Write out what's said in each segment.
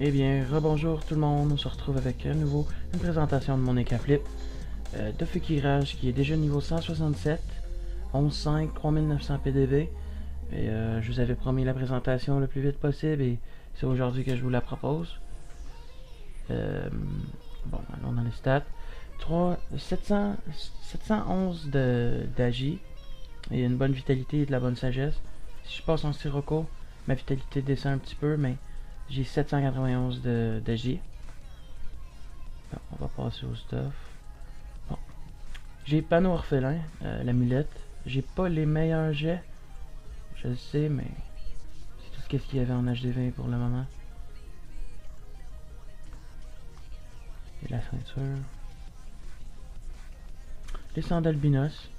Eh bien, rebonjour tout le monde, on se retrouve avec à nouveau une présentation de mon Ekaflip de Fukirage qui est déjà niveau 167, 11.5, 3900 PDV. Et je vous avais promis la présentation le plus vite possible et c'est aujourd'hui que je vous la propose. Bon, allons dans les stats. 711 d'Agi et une bonne vitalité et de la bonne sagesse. Si je passe en Sirocco, ma vitalité descend un petit peu, mais j'ai 791 d'Agi. Bon, on va passer au stuff. Bon. J'ai panneau orphelin, l'amulette. J'ai pas les meilleurs jets. Je le sais, mais c'est tout ce qu'il y avait en HD20 pour le moment. Et la ceinture. Les sandales Binos.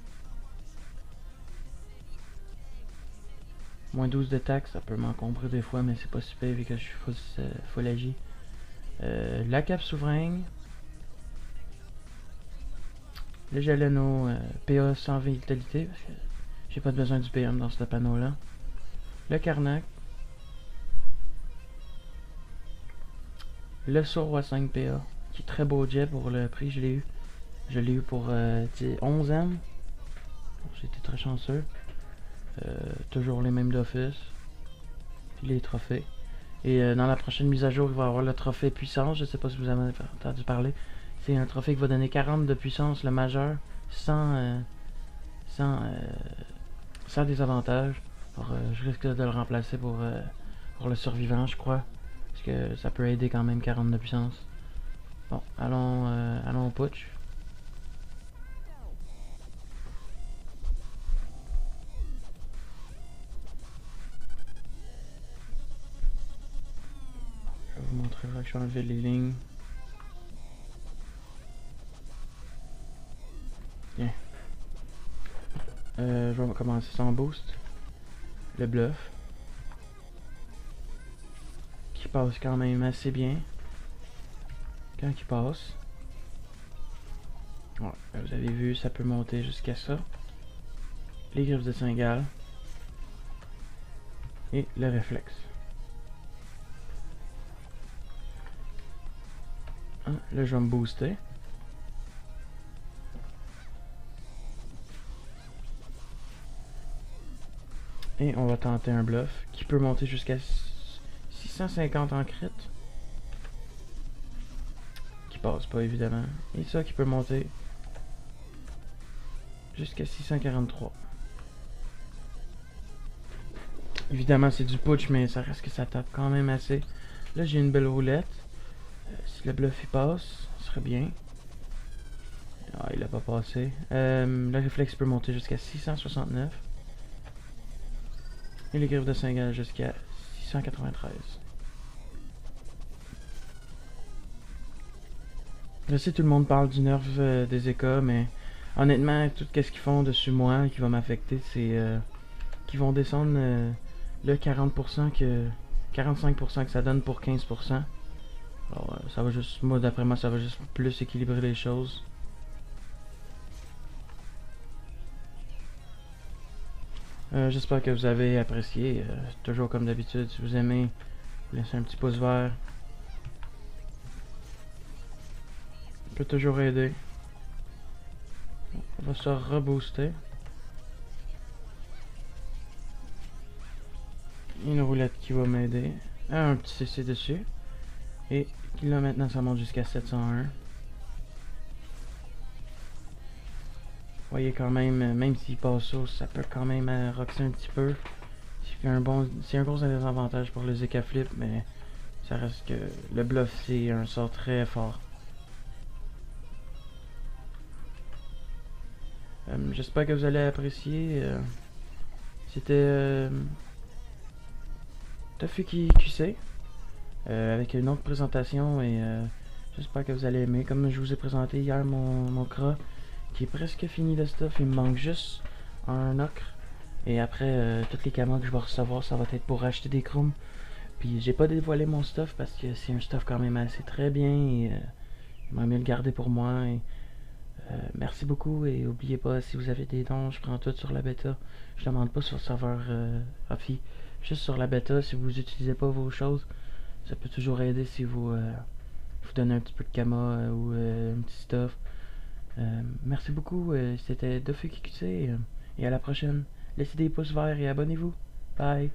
Moins 12 de taxes, ça peut m'encombrer des fois, mais c'est pas super vu que je suis full agi. La cape souveraine. Le Jaleno PA 120 vitalité, parce que j'ai pas besoin du PM dans ce panneau-là. Le Karnak. Le Sorwa 5 PA, qui est très beau jet pour le prix, je l'ai eu. Je l'ai eu pour 11M. J'étais très chanceux. Toujours les mêmes d'office. Puis les trophées. Et dans la prochaine mise à jour, il va y avoir le trophée puissance. Je sais pas si vous avez entendu parler. C'est un trophée qui va donner 40 de puissance, le majeur, sans désavantage. Alors, je risque de le remplacer pour le survivant, je crois. Parce que ça peut aider quand même 40 de puissance. Bon, allons au putsch. Je vais vous montrer que je vais enlever les lignes. Bien. Je vais commencer sans boost. Le bluff. Qui passe quand même assez bien. Quand il passe. Ouais, vous avez vu, ça peut monter jusqu'à ça. Les griffes de cingale. Et le réflexe. Hein, là, je vais me booster. Et on va tenter un bluff qui peut monter jusqu'à 650 en crit. Qui passe pas évidemment. Et ça qui peut monter jusqu'à 643. Évidemment c'est du putsch mais ça reste que ça tape quand même assez. Là j'ai une belle roulette. Si le bluff il passe, ce serait bien. Ah, il a pas passé. Le réflexe peut monter jusqu'à 669. Et les griffes de cingale jusqu'à 693. Je sais tout le monde parle du nerf des EK, mais honnêtement, tout ce qu'ils font dessus moi qui va m'affecter, c'est qu'ils vont descendre le 40% que 45% que ça donne pour 15%. Alors, ça va juste, moi d'après moi, ça va juste plus équilibrer les choses. J'espère que vous avez apprécié. Toujours comme d'habitude, si vous aimez, laissez un petit pouce vert. Ça peut toujours aider. On va se rebooster. Une roulette qui va m'aider. Un petit CC dessus. Et là maintenant ça monte jusqu'à 701. Vous voyez quand même s'il passe ça peut quand même roxer un petit peu. C'est un gros désavantage pour les Ekaflip, mais ça reste que le bluff c'est un sort très fort. J'espère que vous allez apprécier. C'était Tofuki QC avec une autre présentation et j'espère que vous allez aimer. Comme je vous ai présenté hier mon CRA qui est presque fini de stuff, il me manque juste un ocre. Et après, toutes les camas que je vais recevoir, ça va être pour acheter des chrome. Puis j'ai pas dévoilé mon stuff parce que c'est un stuff quand même assez très bien et j'aimerais mieux le garder pour moi. Et, merci beaucoup et oubliez pas, si vous avez des dons, je prends tout sur la bêta. Je demande pas sur le serveur Afi, juste sur la bêta. Si vous utilisez pas vos choses, Ça peut toujours aider si vous donnez un petit peu de kama ou un petit stuff. Merci beaucoup, c'était Dofukikuse et à la prochaine. Laissez des pouces verts et abonnez-vous. Bye!